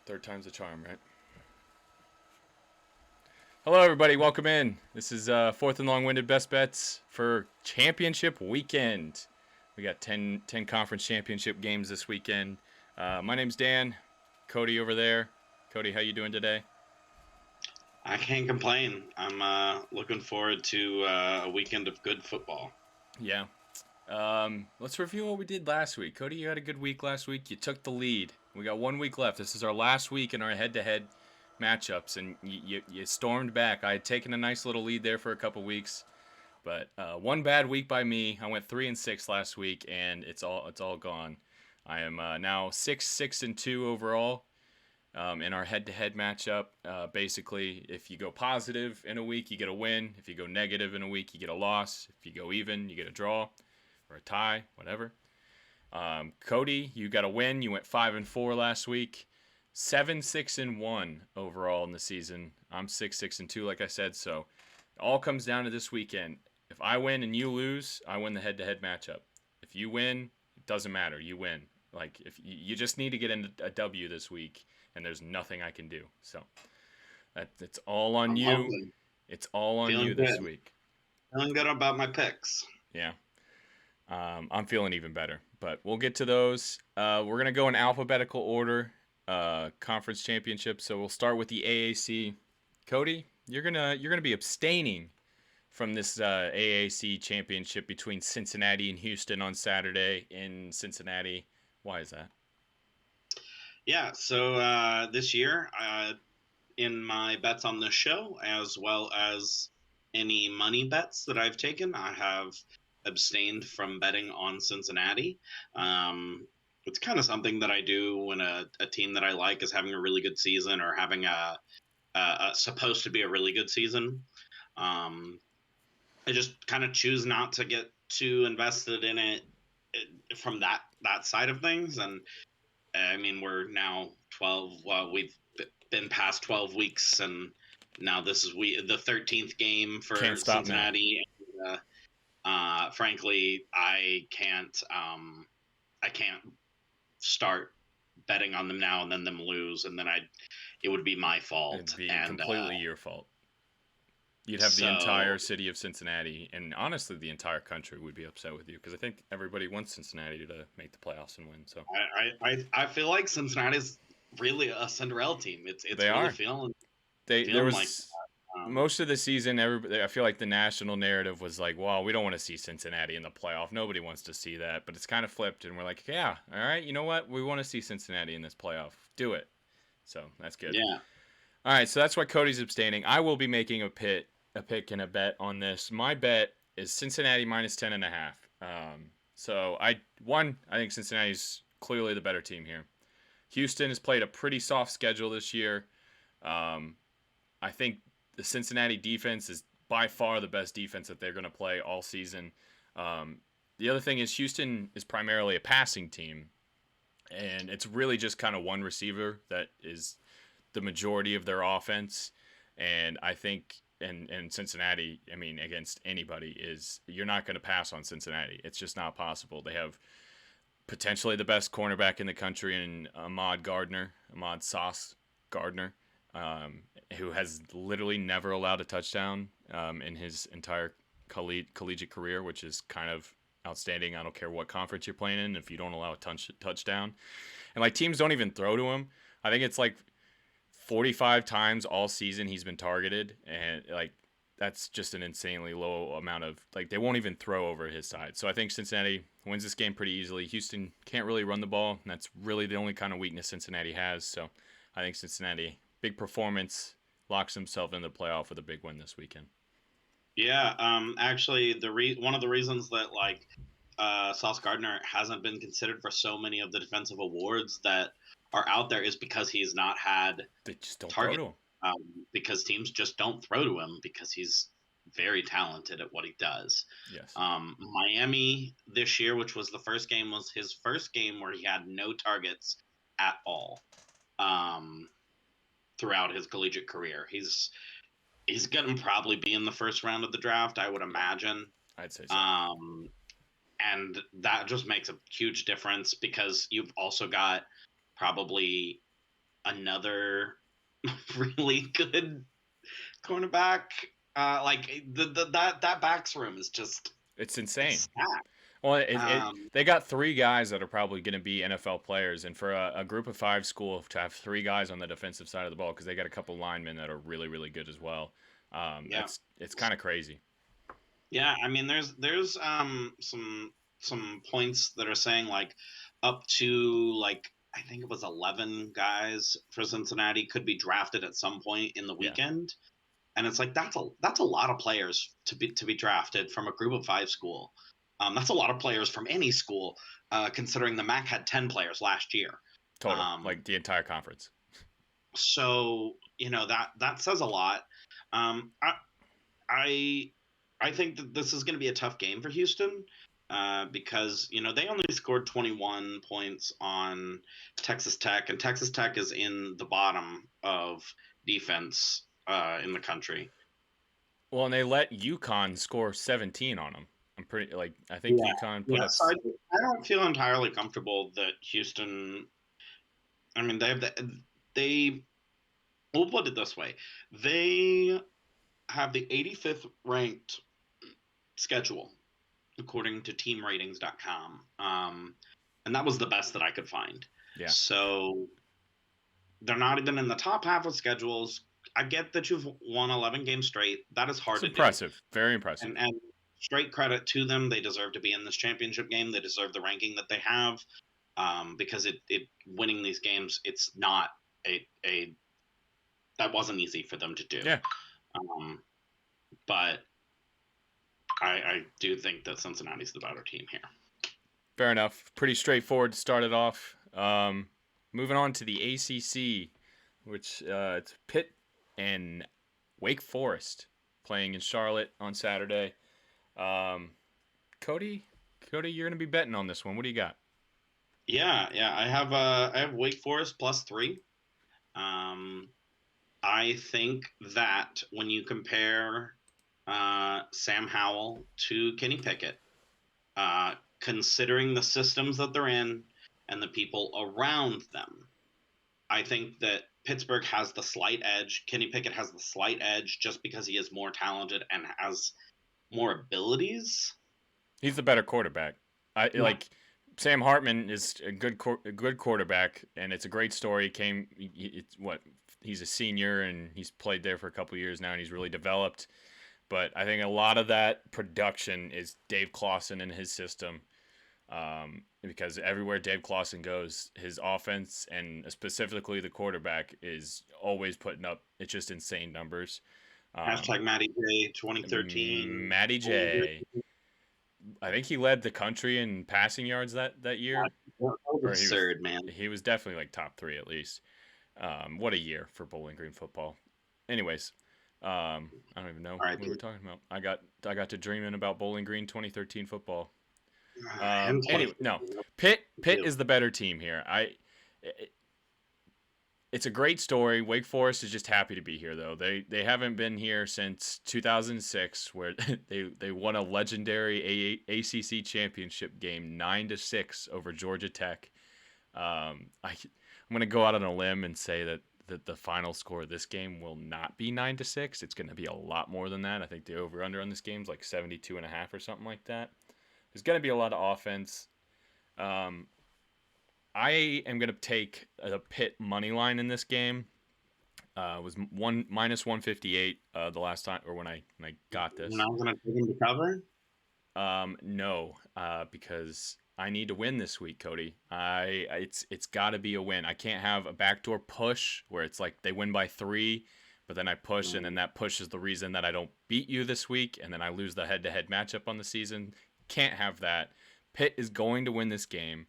Third time's the charm, right? Hello, everybody. Welcome in. This is fourth and long-winded best bets for championship weekend. We got 10 conference championship games this weekend. My name's Dan. Cody over there. Cody, how you doing today? I can't complain. I'm looking forward to a weekend of good football. Yeah. Let's review what we did last week. Cody, you had a good week last week. You took the lead. We got 1 week left. This is our last week in our head-to-head matchups, and you stormed back. I had taken a nice little lead there for a couple weeks, but one bad week by me. I went 3-6 last week, and it's all gone. I am now 6-2 overall in our head-to-head matchup. Basically, if you go positive in a week, you get a win. If you go negative in a week, you get a loss. If you go even, you get a draw or a tie, whatever. Cody, you got a win. You went 5-4 last week. 7-6-1 overall in the season. I'm 6-6-2, like I said. So it all comes down to this weekend. If I win and you lose, I win the head-to-head matchup. If you win, it doesn't matter. You win. Like if you just need to get into a W this week, and there's nothing I can do. So it's all on I'm you. hoping. It's all on Feeling you this good. week. Feeling good about my picks. Yeah. I'm feeling even better, but we'll get to those. We're gonna go in alphabetical order, conference championship. So we'll start with the AAC. Cody, you're gonna be abstaining from this AAC championship between Cincinnati and Houston on Saturday in Cincinnati. Why is that? Yeah, so this year, in my bets on this show, as well as any money bets that I've taken, I have abstained from betting on Cincinnati. It's kind of something that I do when a team that I like is having a really good season or having a supposed to be a really good season. Um, I just kind of choose not to get too invested in it from that side of things. And I mean, we're now 12. Well, we've been past 12 weeks, and now this is the 13th game Can't for stop now. Cincinnati. Frankly, I can't start betting on them now and then them lose, and then it would be my It'd fault. be And completely your fault. You'd have the so entire city of Cincinnati, and honestly, the entire country would be upset with you because I think everybody wants Cincinnati to make the playoffs and win. So I feel like Cincinnati's really a Cinderella team. It's they really are. There feeling like was um, most of the season. Everybody, I feel like the national narrative was like, "Well, we don't want to see Cincinnati in the playoff. Nobody wants to see that." But it's kind of flipped, and we're like, "Yeah, all right, you know what? We want to see Cincinnati in this playoff. Do it." So that's good. yeah. All right, so that's why Cody's abstaining. I will be making a pick, and a bet on this. My bet is Cincinnati minus 10.5. I think Cincinnati's clearly the better team here. Houston has played a pretty soft schedule this year. Um, I think the Cincinnati defense is by far the best defense that they're going to play all season. The other thing is Houston is primarily a passing team, and it's really just kind of one receiver that is the majority of their offense. And I think in Cincinnati, I mean, against anybody, is you're not going to pass on Cincinnati. It's just not possible. They have potentially the best cornerback in the country in Ahmad Sauce Gardner, who has literally never allowed a touchdown in his entire collegiate career, which is kind of outstanding. I don't care what conference you're playing in if you don't allow a touchdown. And like teams don't even throw to him. I think it's like 45 times all season he's been targeted, and like that's just an insanely low amount of like they won't even throw over his side. So I think Cincinnati wins this game pretty easily. Houston can't really run the ball, and that's really the only kind of weakness Cincinnati has. So I think Cincinnati, big performance, locks himself into the playoff with a big win this weekend. Yeah, actually, one of the reasons that Sauce Gardner hasn't been considered for so many of the defensive awards that are out there is because he's not had They just don't throw target. to him. Because teams just don't throw to him because he's very talented at what he does. Yes. Miami this year, which was was his first game where he had no targets at all um, throughout his collegiate career. He's going to probably be in the first round of the draft, I would imagine. I'd say so. Um, and that just makes a huge difference because you've also got probably another really good cornerback. Like that backs room is just It's it's insane. stacked. Well, Um, they got three guys that are probably going to be NFL players, and for a group of five school to have three guys on the defensive side of the ball, because they got a couple linemen that are really, really good as well. yeah, It's kind of crazy. yeah. I mean, there's some points that are saying like up to like I think it was 11 guys for Cincinnati could be drafted at some point in the Yeah, weekend, and it's like that's a lot of players to be drafted from a group of five school. That's a lot of players from any school, considering the MAC had 10 players last year. total, Um, like the entire conference. so that says a lot. Um, I I I think that this is going to be a tough game for Houston. Because they only scored 21 points on Texas Tech, and Texas Tech is in the bottom of defense in the country. Well, and they let UConn score 17 on them. I think Yeah, UConn put yeah. up. So I don't feel entirely comfortable that Houston. I mean, they. We'll put it this way: they have the 85th ranked schedule according to TeamRatings.com, and that was the best that I could find. Yeah, So they're not even in the top half of schedules. I get that you've won 11 games straight. That is hard it's to do, impressive, very impressive. and straight credit to them. They deserve to be in this championship game. They deserve the ranking that they have. Because it winning these games, it's not a that wasn't easy for them to do. Yeah, Um, but I do think that Cincinnati's the better team here. fair enough. Pretty straightforward to start it off. Moving on to the ACC, which it's Pitt and Wake Forest playing in Charlotte on Saturday. Um, Cody, you're gonna be betting on this one. What do you got? Yeah. I have Wake Forest +3. Um, I think that when you compare Sam Howell to Kenny Pickett, considering the systems that they're in and the people around them, I think that Pittsburgh has the slight edge. Kenny Pickett has the slight edge just because he is more talented and has more abilities. He's the better quarterback. I Yeah. like Sam Hartman is a good quarterback, and it's a great story. It's what he's a senior and he's played there for a couple years now, and he's really developed. But I think a lot of that production is Dave Clawson and his system. Because everywhere Dave Clawson goes, his offense and specifically the quarterback is always putting up it's just insane numbers. Um, Hashtag Matty J 2013. Matty J, I think he led the country in passing yards that year, That was or absurd, man. he was definitely like top three at least. What a year for Bowling Green football. Anyways, I don't even know what we R.I.P. were talking about. I got to dreaming about Bowling Green 2013 football. Him Anyway, no, 2013. Pitt is the better team here. It's a great story. Wake Forest is just happy to be here, though. They haven't been here since 2006, where they won a legendary ACC championship game 9-6 over Georgia Tech. I'm gonna go out on a limb and say that the final score of this game will not be 9-6. It's gonna be a lot more than that. I think the over under on this game is like 72.5 or something like that. There's gonna be a lot of offense. Um, I am going to take the Pitt money line in this game. It was one minus 158 the last time or when I got You're this. not going to take him to cover? No, because I need to win this week, Cody. It's got to be a win. I can't have a backdoor push where it's like they win by 3, but then I push and then that push is the reason that I don't beat you this week and then I lose the head-to-head matchup on the season. Can't have that. Pitt is going to win this game.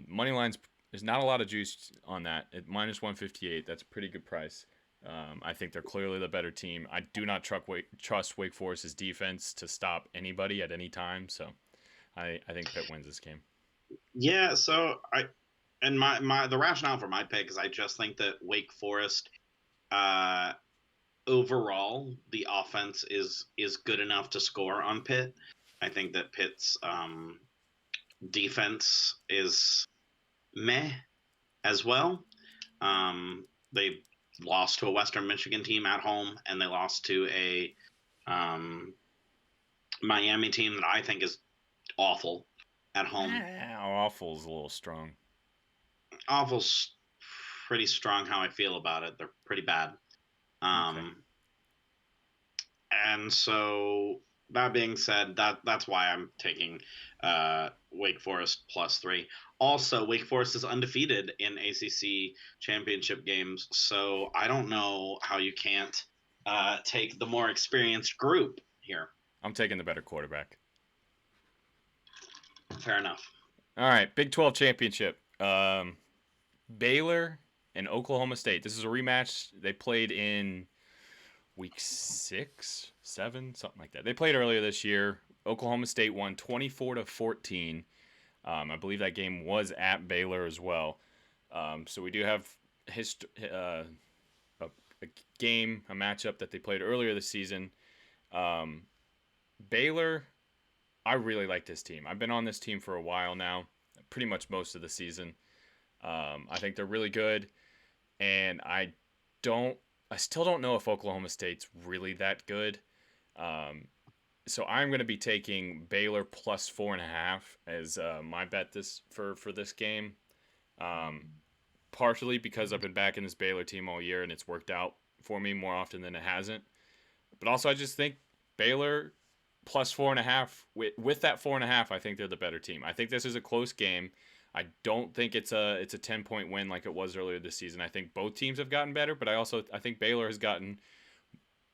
Money lines, there's not a lot of juice on that. At minus 158, that's a pretty good price. I think they're clearly the better team. I do not trust Wake Forest's defense to stop anybody at any time. So I think Pitt wins this game. Yeah, so my the rationale for my pick is I just think that Wake Forest overall the offense is good enough to score on Pitt. I think that Pitt's defense is meh as well. They lost to a Western Michigan team at home, and they lost to a um, Miami team that I think is awful at home. Awful's a little strong. Awful's pretty strong how I feel about it. They're pretty bad. Okay. And so that being said, that's why I'm taking Wake Forest +3. Also, Wake Forest is undefeated in ACC championship games, so I don't know how you can't take the more experienced group here. I'm taking the better quarterback. Fair enough. All right, Big 12 championship. Baylor and Oklahoma State. This is a rematch. They played in week 6, 7, something like that. They played earlier this year. Oklahoma State won 24-14. I believe that game was at Baylor as well. So we do have a game, a matchup that they played earlier this season. Baylor, I really like this team. I've been on this team for a while now, pretty much most of the season. I think they're really good, and I still don't know if Oklahoma State's really that good. So I'm going to be taking Baylor +4.5 as my bet for this game. Partially because I've been backing this Baylor team all year and it's worked out for me more often than it hasn't. But also I just think Baylor +4.5 with that 4.5, I think they're the better team. I think this is a close game. I don't think it's a 10-point win like it was earlier this season. I think both teams have gotten better, but I think Baylor has gotten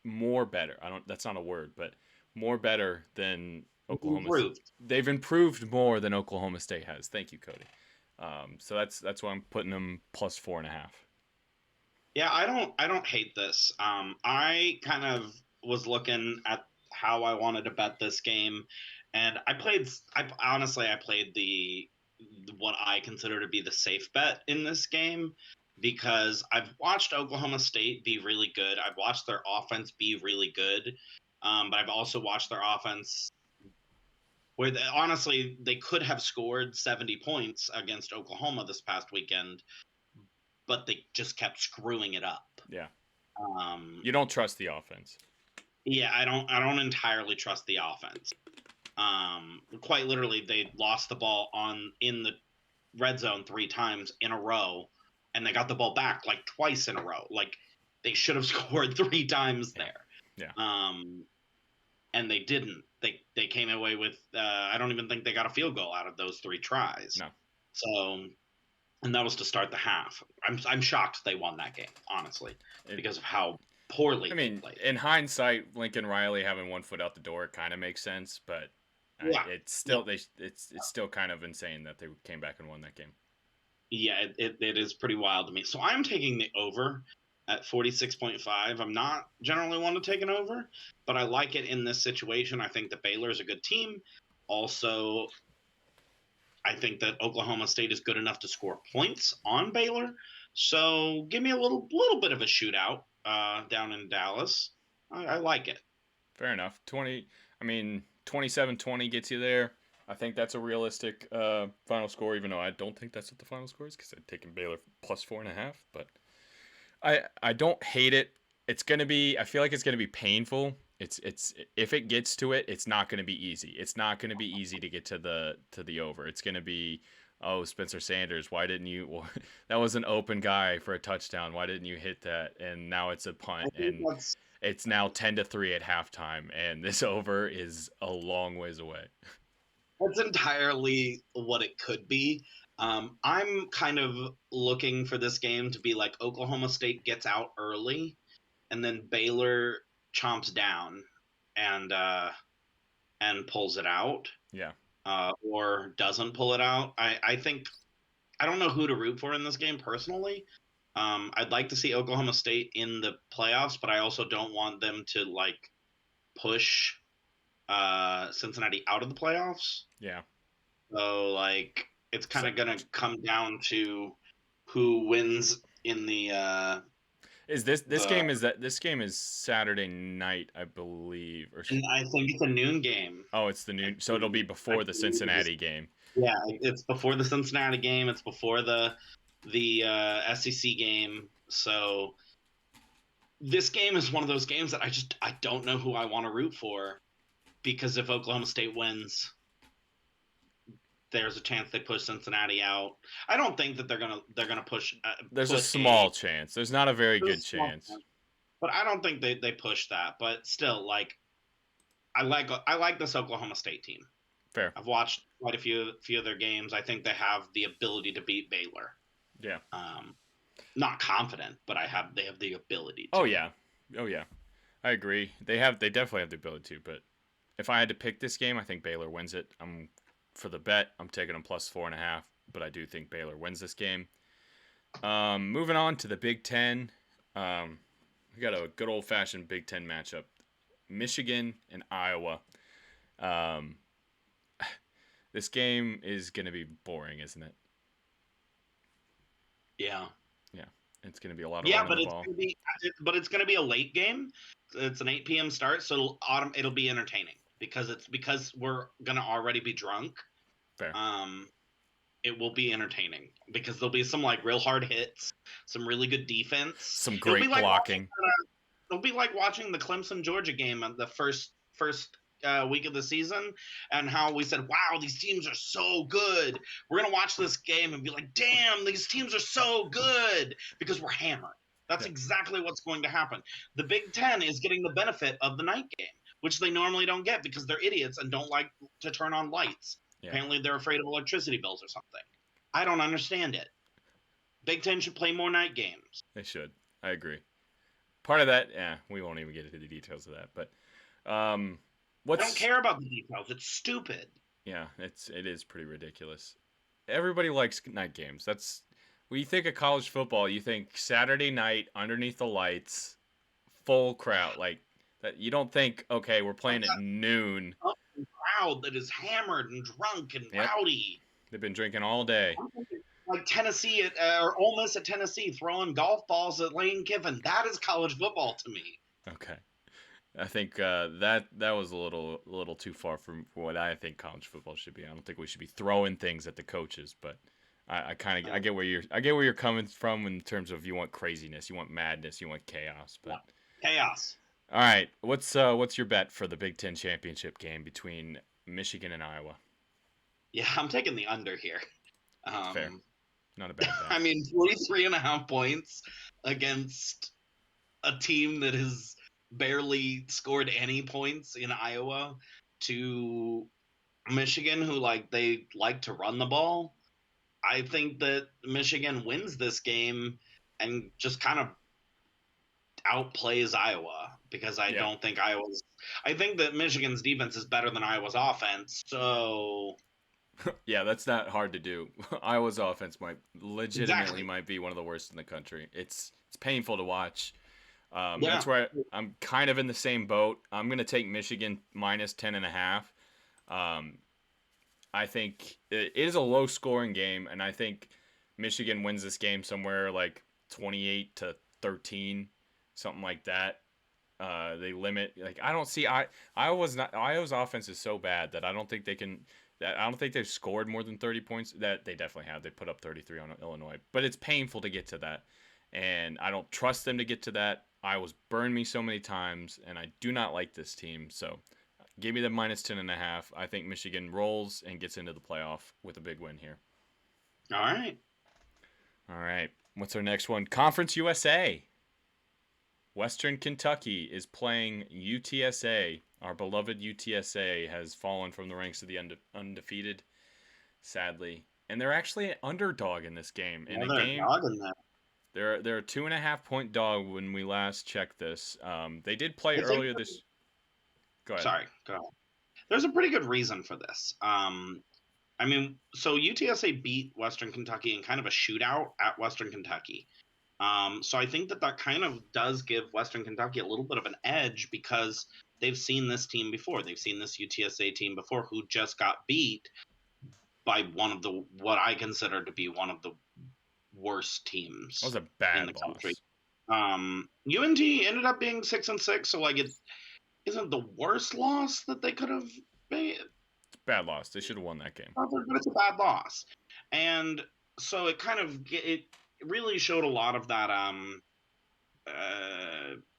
more better. That's not a word, but more better than Oklahoma. They've improved more than Oklahoma State has. Thank you, Cody. So that's why I'm putting them +4.5. Yeah, I don't hate this. I kind of was looking at how I wanted to bet this game, and I played the what I consider to be the safe bet in this game because I've watched Oklahoma State be really good. I've watched their offense be really good, but I've also watched their offense where honestly they could have scored 70 points against Oklahoma this past weekend, but they just kept screwing it up. Yeah. You don't trust the offense. Yeah, I don't entirely trust the offense. Quite literally, they lost the ball in the red zone 3 times in a row, and they got the ball back like twice in a row. Like they should have scored 3 times there. Yeah. And they didn't. They came away with I don't even think they got a field goal out of those 3 tries. No. So, and that was to start the half. I'm shocked they won that game, honestly, because of how poorly they played. In hindsight, Lincoln Riley having one foot out the door kind of makes sense, but it's still it's still kind of insane that they came back and won that game. Yeah, it is pretty wild to me. So I'm taking the over at 46.5. I'm not generally one to take an over, but I like it in this situation. I think that Baylor is a good team. Also, I think that Oklahoma State is good enough to score points on Baylor. So give me a little bit of a shootout down in Dallas. I like it. Fair enough. 27-20 gets you there. I think that's a realistic final score, even though I don't think that's what the final score is because I've taken Baylor +4.5. But I don't hate it. It's gonna be. I feel like it's gonna be painful. It's if it gets to it, it's not gonna be easy. It's not gonna be easy to get to the over. It's gonna be, oh, Spencer Sanders, why didn't you? Well, that was an open guy for a touchdown. Why didn't you hit that? And now it's a punt, and it's now 10-3 at halftime, and this over is a long ways away. That's entirely what it could be. I'm kind of looking for this game to be like Oklahoma State gets out early, and then Baylor chomps down and pulls it out. Yeah. Or doesn't pull it out. I think I don't know who to root for in this game personally. I'd like to see Oklahoma State in the playoffs, but I also don't want them to like push Cincinnati out of the playoffs. Yeah. So like it's kind of gonna come down to who wins in the. This game is Saturday night, I believe, or I think it's a noon game. Oh, it's the noon, so it'll be before the Cincinnati game. Yeah, it's before the Cincinnati game. It's before the the SEC game. So this game is one of those games that I don't know who I want to root for, because if Oklahoma State wins, there's a chance they push Cincinnati out. I don't think that they're gonna push. There's a Put small chance. There's not a very a good small chance. chance, but I don't think they push that. But still, like I like this Oklahoma State team. Fair. I've watched quite a few of their games. I think they have the ability to beat Baylor. Yeah. Not confident, but they have the ability to. Oh yeah. I agree. They definitely have the ability to, but if I had to pick this game, I think Baylor wins it. For the bet, I'm taking them plus 4.5, but I do think Baylor wins this game. Moving on to the Big Ten. We got a good old-fashioned Big Ten matchup. Michigan and Iowa. This game is going to be boring, isn't it? Yeah. It's going to be a lot of running the ball. It's going to be a late game. It's an 8 p.m. start, so it'll be entertaining because we're going to already be drunk. Fair. It will be entertaining because there'll be some like real hard hits, some really good defense, some great blocking. It'll be like watching the Clemson Georgia game on the first week of the season, and how we said, wow, these teams are so good. We're going to watch this game and be like, damn, these teams are so good, because we're hammered. That's exactly what's going to happen. The Big Ten is getting the benefit of the night game, which they normally don't get because they're idiots and don't like to turn on lights. Yeah. Apparently they're afraid of electricity bills or something. I don't understand it. Big Ten should play more night games. They should. I agree. Part of that, we won't even get into the details of that, but I don't care about the details. It's stupid. Yeah, it is pretty ridiculous. Everybody likes night games. That's when you think of college football, you think Saturday night underneath the lights, full crowd. Like that, you don't think, okay, we're playing at noon. A crowd that is hammered and drunk and rowdy. They've been drinking all day. Like Tennessee or Ole Miss at Tennessee throwing golf balls at Lane Kiffin. That is college football to me. Okay. I think that was a little too far from what I think college football should be. I don't think we should be throwing things at the coaches, but I get where you're coming from in terms of you want craziness, you want madness, you want chaos. But chaos. All right, what's your bet for the Big Ten championship game between Michigan and Iowa? Yeah, I'm taking the under here. Fair, not a bad bet. I mean, 43.5 points against a team that has barely scored any points in Iowa, to Michigan, who they like to run the ball. I think that Michigan wins this game and just kind of outplays Iowa, because I don't think I think that Michigan's defense is better than Iowa's offense. So yeah, that's not hard to do. Iowa's offense might be one of the worst in the country. It's painful to watch. That's where I'm kind of in the same boat. I'm going to take Michigan minus 10.5. I think it is a low-scoring game, and I think Michigan wins this game somewhere like 28-13, something like that. They limit. I don't see Iowa's offense is so bad that I don't think they can. I don't think they've scored more than 30 points. That they definitely have. They put up 33 on Illinois, but it's painful to get to that, and I don't trust them to get to that. Iowa's burned me so many times, and I do not like this team. So, give me the minus 10.5. I think Michigan rolls and gets into the playoff with a big win here. All right. What's our next one? Conference USA. Western Kentucky is playing UTSA. Our beloved UTSA has fallen from the ranks of the undefeated, sadly. And they're actually an underdog in this game. They're a dog in that. They're a 2.5-point dog when we last checked this. They did play earlier this. Go ahead. Sorry, go ahead. There's a pretty good reason for this. So UTSA beat Western Kentucky in kind of a shootout at Western Kentucky. So I think that kind of does give Western Kentucky a little bit of an edge, because they've seen this team before. They've seen this UTSA team before, who just got beat by what I consider to be one of the worst teams. That was a bad in the loss. Country. UNT ended up being 6-6, so it isn't the worst loss that they could have made. It's a bad loss. They should have won that game. But it's a bad loss. And so it really showed a lot of that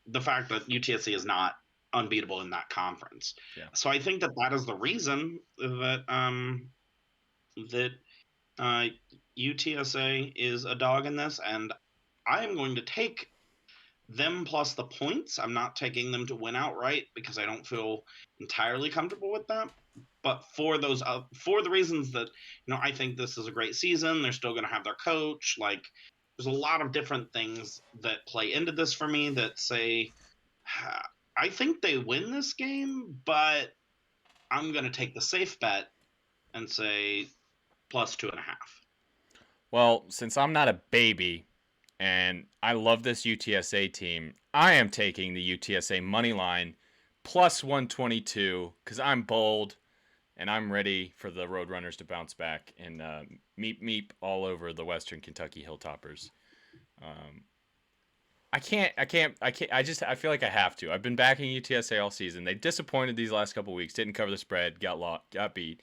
the fact that UTSA is not unbeatable in that conference. Yeah. So I think that that is the reason that uh, UTSA is a dog in this, and I am going to take them plus the points. I'm not taking them to win outright because I don't feel entirely comfortable with that. But for the reasons that I think this is a great season. They're still going to have their coach. Like, there's a lot of different things that play into this for me that say I think they win this game, but I'm going to take the safe bet and say plus 2.5. Well, since I'm not a baby and I love this UTSA team, I am taking the UTSA money line plus 122 because I'm bold and I'm ready for the Roadrunners to bounce back and meep meep all over the Western Kentucky Hilltoppers. Um, I feel like I have to. I've been backing UTSA all season. They disappointed these last couple weeks. Didn't cover the spread. Got beat.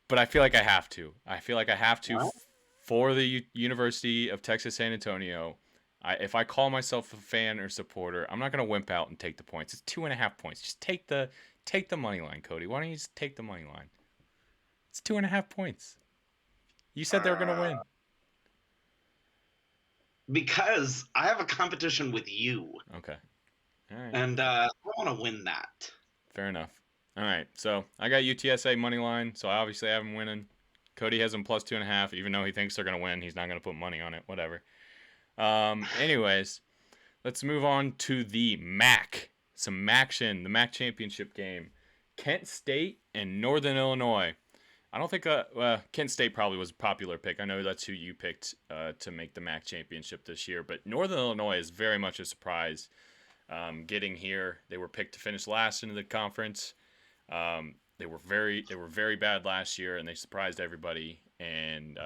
But I feel like I have to. I feel like I have to Well, for the University of Texas San Antonio. If I call myself a fan or supporter, I'm not gonna wimp out and take the points. It's 2.5 points. Just take the money line, Cody. Why don't you just take the money line? It's 2.5 points. You said they were gonna uh, win. because I have a competition with you, Okay. All right. and I want to win that. Fair enough. All right. So I got UTSA money line. So I obviously have them winning. Cody has them plus 2.5. Even though he thinks they're gonna win, he's not gonna put money on it. Whatever. Anyways, let's move on to the MAC. Some MACtion, the MAC championship game. Kent State and Northern Illinois. I don't think Kent State probably was a popular pick. I know that's who you picked to make the MAC championship this year, but Northern Illinois is very much a surprise. Getting here, they were picked to finish last in the conference. They were very bad last year, and they surprised everybody and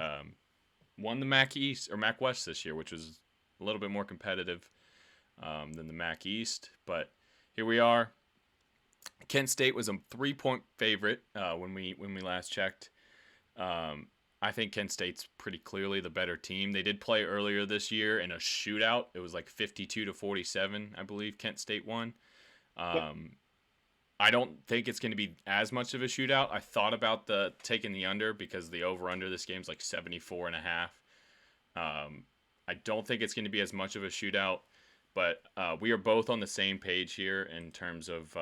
won the MAC East or MAC West this year, which was a little bit more competitive than the MAC East. But here we are. Kent State was a 3-point favorite when we last checked. I think Kent State's pretty clearly the better team. They did play earlier this year in a shootout. It was like 52-47, I believe Kent State won. Yep. I don't think it's going to be as much of a shootout. I thought about taking the under because the over-under this game's like 74.5. I don't think it's going to be as much of a shootout, but we are both on the same page here in terms of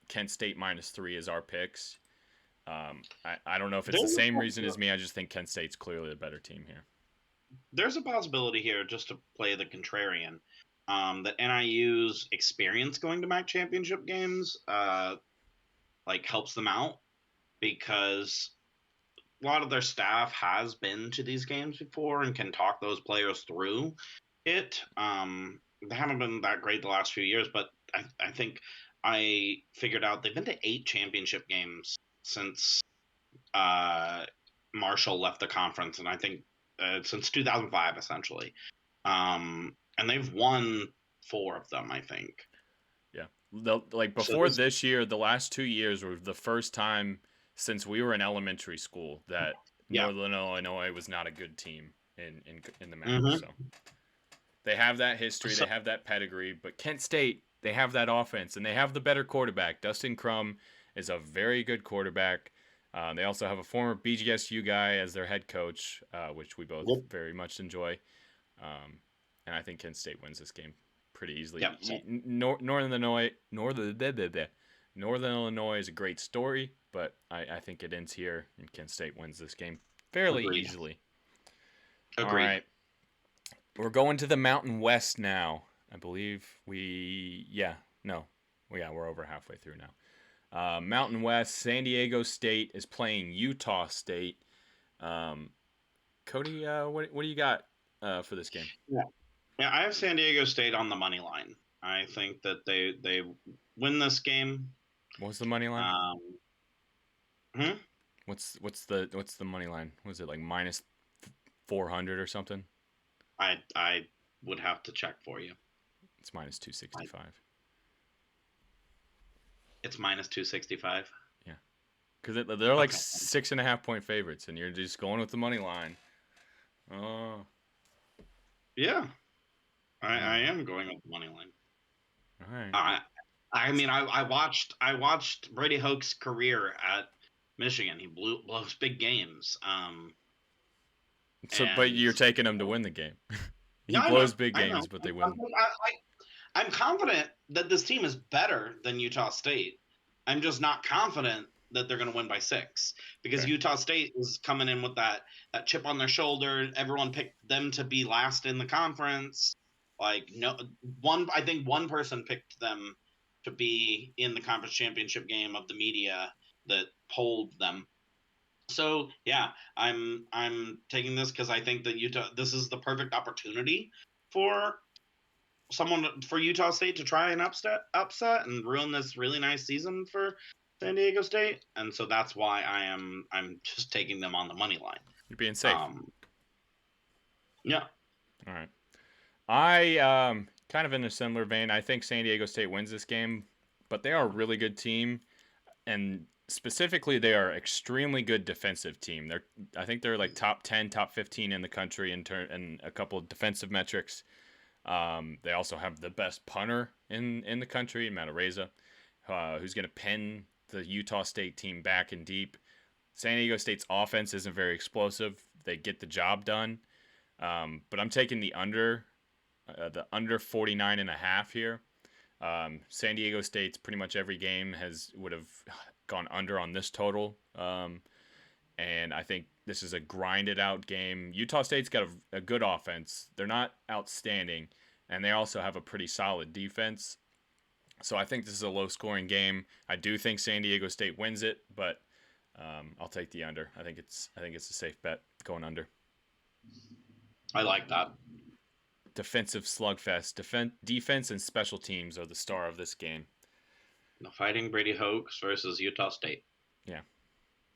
Kent State -3 is our picks. I don't know if it's the same reason as me. I just think Kent State's clearly the better team here. There's a possibility here, just to play the contrarian, that NIU's experience going to MAC championship games like helps them out because a lot of their staff has been to these games before and can talk those players through it. They haven't been that great the last few years, but I think I figured out they've been to 8 championship games since Marshall left the conference, and I think since 2005 essentially, and they've won 4 of them, I think. Yeah, like before this year, the last 2 years were the first time since we were in elementary school that Northern Illinois was not a good team in the MAC. Mm-hmm. So they have that history, they have that pedigree, but Kent State, they have that offense and they have the better quarterback. Dustin Crum is a very good quarterback. They also have a former BGSU guy as their head coach, which we both very much enjoy. And I think Kent State wins this game pretty easily. Yep. Northern Illinois is a great story, but I think it ends here, and Kent State wins this game fairly easily. Agreed. All right. We're going to the Mountain West now. I believe we're over halfway through now. Mountain West, San Diego State is playing Utah State. Cody, what do you got for this game? Yeah, I have San Diego State on the money line. I think that they win this game. What's the money line? Hmm? What's the money line? Was it like -400 or something? I would have to check for you. It's -265. It's -265. Yeah, because they're like 6.5 point favorites, and you're just going with the money line. Yeah, All I right. am going with the money line. All right. I mean, I watched Brady Hoke's career at Michigan. He blows big games. So, but And you're taking them to win the game. He yeah, I know, blows big I know. games, but they win. I'm confident that this team is better than Utah State. I'm just not confident that they're going to win by 6 because Fair. Utah State is coming in with that chip on their shoulder. Everyone picked them to be last in the conference. Like no one, I think one person picked them to be in the conference championship game of the media that polled them. So yeah, I'm taking this because I think that Utah. This is the perfect opportunity for for Utah State to try and upset and ruin this really nice season for San Diego State, and so that's why I'm just taking them on the money line. You're being safe. Um, yeah, All right. I kind of in a similar vein. I think San Diego State wins this game, but they are a really good team, and specifically, they are extremely good defensive team. I think they're like top 10, top 15 in the country in a couple of defensive metrics. They also have the best punter in the country, Matt Areza, who's going to pin the Utah State team back and deep. San Diego State's offense isn't very explosive. They get the job done. But I'm taking the under 49 and a half here. San Diego State's pretty much every game would have gone under on this total. And I think this is a grinded out game. Utah State's got a good offense. They're not outstanding, and they also have a pretty solid defense. So I think this is a low scoring game. I do think San Diego State wins it, but I'll take the under. I think it's a safe bet going under. I like that. Defensive slugfest. Defense and special teams are the star of this game. The Fighting Brady Hoax versus Utah State. Yeah.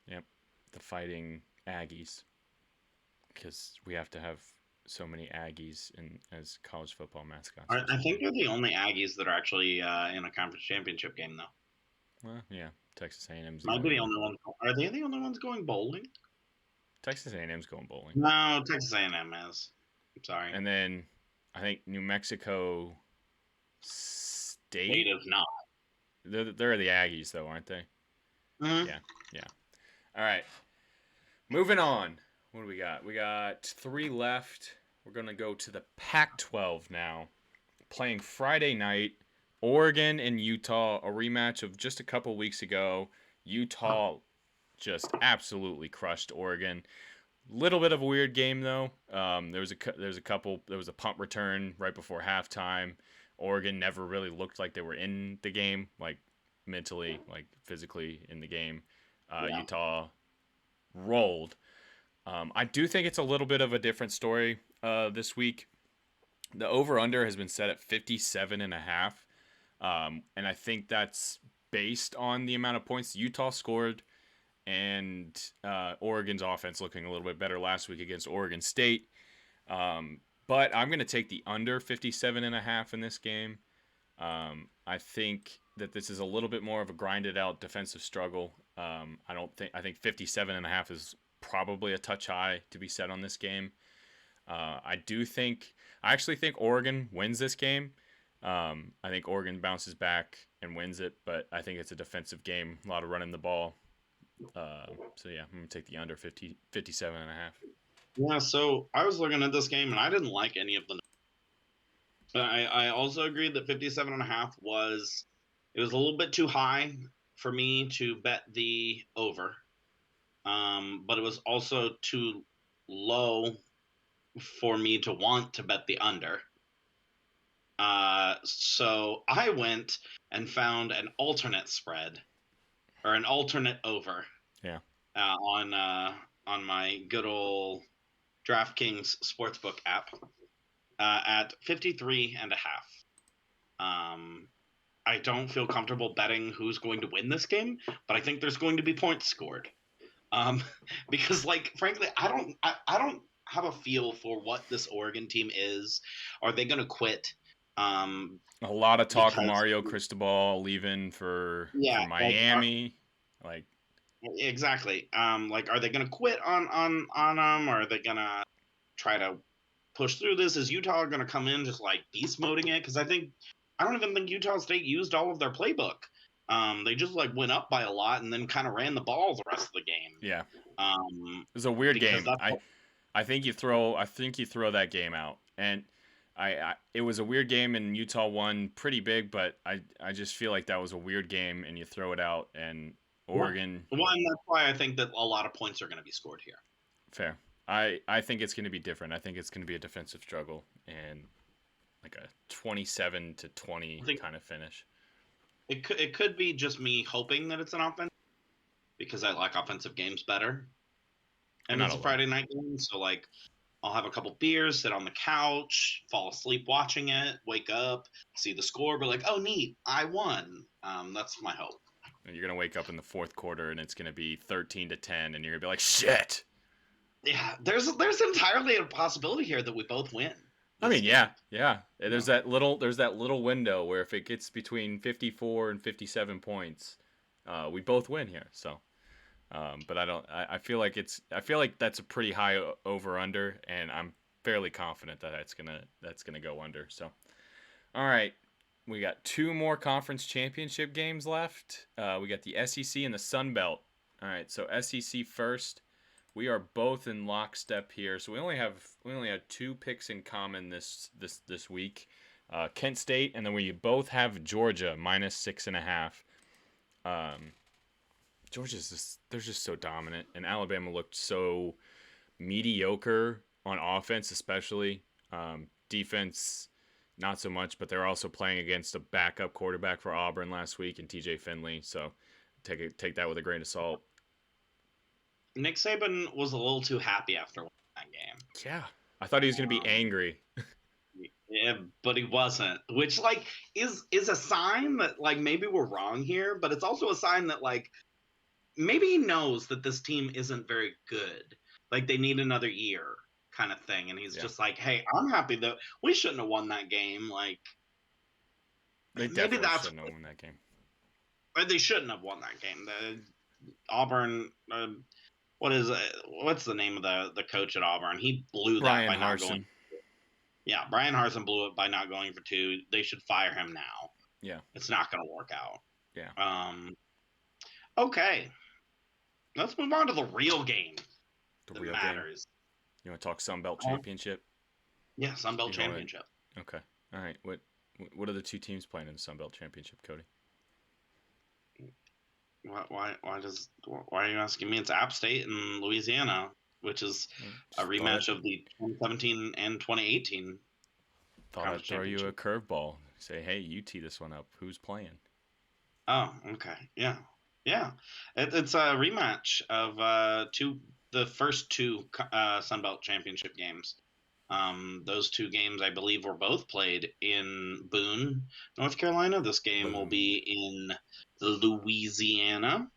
Yep. The Fighting Aggies. Because we have to have so many Aggies as college football mascots. I think they're the only Aggies that are actually in a conference championship game, though. Well, yeah. Texas A&M's Might be the only one. Are they the only ones going bowling? Texas A&M's going bowling. No, Texas A&M is. I'm sorry. And then I think New Mexico State. State is not. They're the Aggies, though, aren't they? Mm-hmm. Yeah. All right. Moving on. What do we got? We got 3 left. We're going to go to the Pac-12 now. Playing Friday night, Oregon and Utah, a rematch of just a couple weeks ago. Utah just absolutely crushed Oregon. Little bit of a weird game though. There was a punt return right before halftime. Oregon never really looked like they were in the game, like mentally, like physically in the game. Utah rolled. I do think it's a little bit of a different story this week. The over-under has been set at 57.5. And I think that's based on the amount of points Utah scored and Oregon's offense looking a little bit better last week against Oregon State. But I'm going to take the under 57.5 in this game. I think that this is a little bit more of a grinded out defensive struggle. I think 57.5 is probably a touch high to be set on this game. I actually think Oregon wins this game. I think Oregon bounces back and wins it, but I think it's a defensive game, a lot of running the ball. So yeah, I'm gonna take the under 57.5. Yeah, so I was looking at this game and I didn't like any of the. But I also agreed that 57.5 was a little bit too high for me to bet the over. But it was also too low for me to want to bet the under. So I went and found an alternate spread or an alternate over. Yeah. On my good old DraftKings Sportsbook app at 53.5. I don't feel comfortable betting who's going to win this game, but I think there's going to be points scored. Because frankly, I don't have a feel for what this Oregon team is. Are they going to quit? A lot of talk of Mario Cristobal leaving for Miami. Exactly. Are they going to quit on them, or are they going to try to push through this? Is Utah going to come in just like beast moding it? Because I don't even think Utah State used all of their playbook. They just like went up by a lot and then kind of ran the ball the rest of the game. Yeah, Um, it was a weird because game. that's I think you throw that game out, and it was a weird game, and Utah won pretty big, but I just feel like that was a weird game, and you throw it out, and Oregon. Well, and that's why I think that a lot of points are going to be scored here. Fair. I think it's going to be different. I think it's going to be a defensive struggle and like a 27-20 kind of finish. It could be just me hoping that it's an offense because I like offensive games better. And it's a Friday night game, so like I'll have a couple beers, sit on the couch, fall asleep watching it, wake up, see the score, be like, "Oh, neat, I won." That's my hope. And you're gonna wake up in the fourth quarter, and it's gonna be 13-10, and you're gonna be like, "Shit." Yeah, there's entirely a possibility here that we both win. I mean, yeah. There's that little window where if it gets between 54 and 57 points, we both win here. So, but I feel like that's a pretty high over under, and I'm fairly confident that that's gonna go under. So, all right, we got 2 more conference championship games left. We got the SEC and the Sun Belt. All right, so SEC first. We are both in lockstep here, so we only have 2 picks in common this week. Kent State, and then we both have Georgia -6.5. Georgia's they're just so dominant, and Alabama looked so mediocre on offense, especially defense, not so much. But they're also playing against a backup quarterback for Auburn last week, and TJ Finley. So take that with a grain of salt. Nick Saban was a little too happy after winning that game. Yeah, I thought he was going to be angry. Yeah, but he wasn't, which like is a sign that like maybe we're wrong here, but it's also a sign that like maybe he knows that this team isn't very good. Like they need another year kind of thing, and he's just like, "Hey, I'm happy that we shouldn't have won that game." Like they definitely shouldn't have won that game. They shouldn't have won that game. Auburn. What's the name of the coach at Auburn? He blew that by not going. Yeah, Brian Harsin blew it by not going for 2. They should fire him now. Yeah, it's not going to work out. Yeah. Okay, let's move on to the real game. The real matters. Game. You want to talk Sun Belt Championship? Yeah, Sun Belt Championship. Okay. All right. What are the 2 teams playing in the Sun Belt Championship, Cody? Why are you asking me? It's App State and Louisiana, which is a rematch of the 2017 and 2018. Thought I'd throw you a curveball. Say, hey, you tee this one up. Who's playing? Oh, okay. Yeah. It's a rematch of the first 2 Sun Belt Championship games. Those 2 games, I believe, were both played in Boone, North Carolina. This game will be in Louisiana.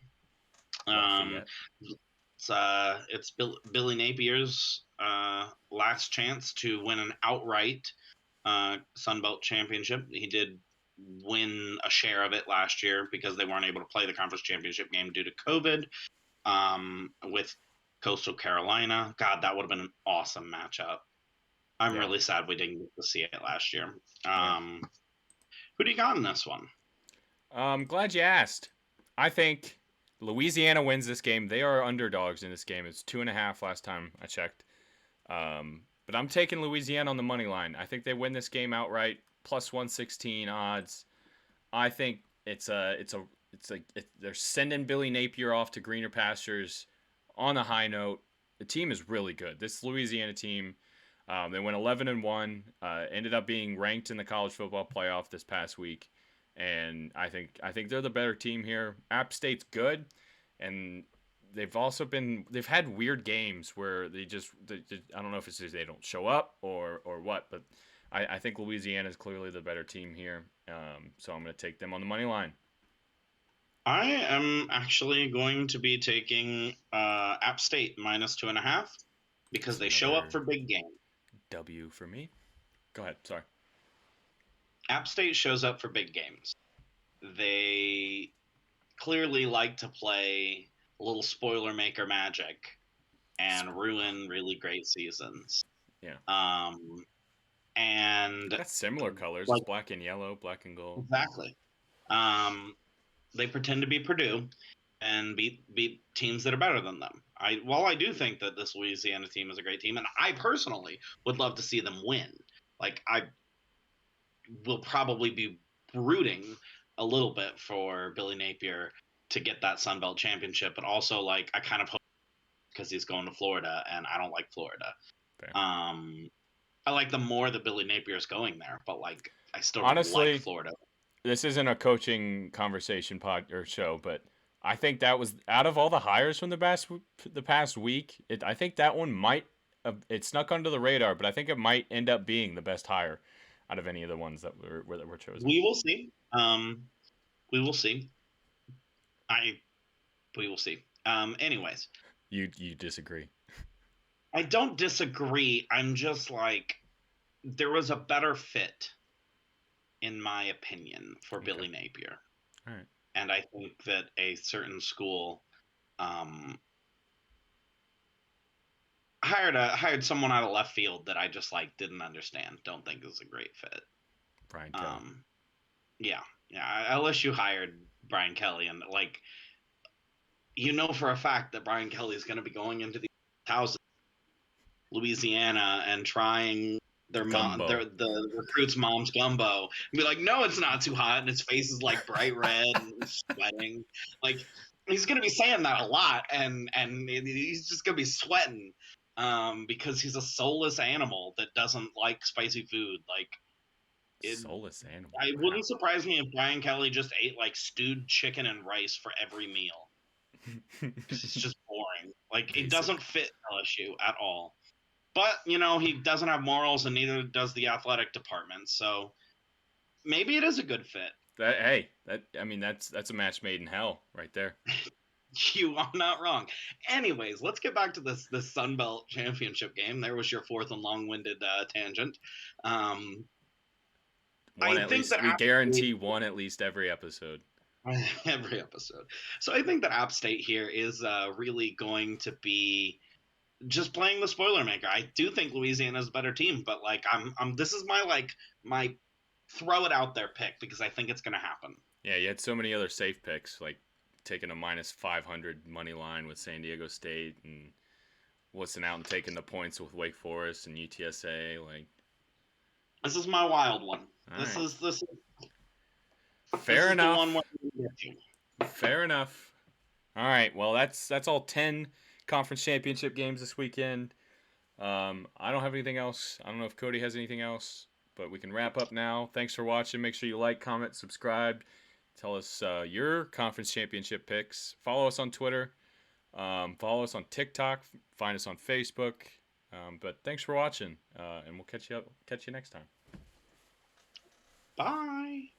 It's Billy Napier's last chance to win an outright Sun Belt Championship. He did win a share of it last year because they weren't able to play the conference championship game due to COVID with Coastal Carolina. God, that would have been an awesome matchup. I'm really sad we didn't get to see it last year. Who do you got in this one? I'm glad you asked. I think Louisiana wins this game. They are underdogs in this game. It's 2.5 last time I checked. But I'm taking Louisiana on the money line. I think they win this game outright, +116 odds. I think they're sending Billy Napier off to greener pastures on a high note. The team is really good. This Louisiana team, they went 11-1, ended up being ranked in the college football playoff this past week. And I think they're the better team here. App State's good, and they've had weird games where I don't know if it's just they don't show up or what, but I think Louisiana is clearly the better team here. So I'm going to take them on the money line. I am actually going to be taking App State -2.5 because they show up for big games. W for me. Go ahead. Sorry. App State shows up for big games. They clearly like to play a little spoiler maker magic and ruin really great seasons. Yeah. And That's similar colors. It's like black and yellow, black and gold. exactly. Um, they pretend to be Purdue and beat teams that are better than them. While I do think that this Louisiana team is a great team, and I personally would love to see them win. Like I will probably be rooting a little bit for Billy Napier to get that Sun Belt championship, but also like I kind of hope because he's going to Florida, and I don't like Florida. Fair. I like them more that Billy Napier's going there, but like I still don't like Honestly, Florida. this isn't a coaching conversation pod or show, but I think that was out of all the hires from the past week. I think that one might it snuck under the radar, but I think it might end up being the best hire out of any of the ones that were chosen. We will see. We will see. We will see. Anyways, You disagree? I don't disagree. I'm just like there was a better fit, in my opinion, for Okay. Billy Napier. All right. And I think that a certain school hired someone out of left field that I just like didn't understand. Don't think is a great fit. Brian Kelly. Yeah. LSU hired Brian Kelly, and like for a fact that Brian Kelly is going to be going into the houses, Louisiana, and trying the recruits' mom's gumbo, and be like, no, it's not too hot, and his face is like bright red and sweating. Like he's gonna be saying that a lot, and he's just gonna be sweating, because he's a soulless animal that doesn't like spicy food. Like soulless animal. It wouldn't surprise me if Brian Kelly just ate like stewed chicken and rice for every meal. Because it's just boring. Like it doesn't fit LSU at all. But, he doesn't have morals, and neither does the athletic department. So maybe it is a good fit. That's a match made in hell right there. You are not wrong. Anyways, let's get back to this Sun Belt championship game. There was your fourth and long-winded tangent. We guarantee one at least every episode. Every episode. So I think that App State here is really going to be just playing the spoiler maker. I do think Louisiana is a better team, but like this is my throw it out there pick because I think it's going to happen. Yeah, you had so many other safe picks, like taking a minus 500 money line with San Diego State and Woodson out and taking the points with Wake Forest and UTSA. Like this is my wild one. This right. is fair enough. Fair enough. All right. Well, that's all 10 conference championship games this weekend. I don't have anything else. I don't know if Cody has anything else, but we can wrap up now. Thanks for watching. Make sure you like, comment, subscribe. Tell us your conference championship picks. Follow us on Twitter. Follow us on TikTok. Find us on Facebook. But thanks for watching, and we'll catch you next time. Bye.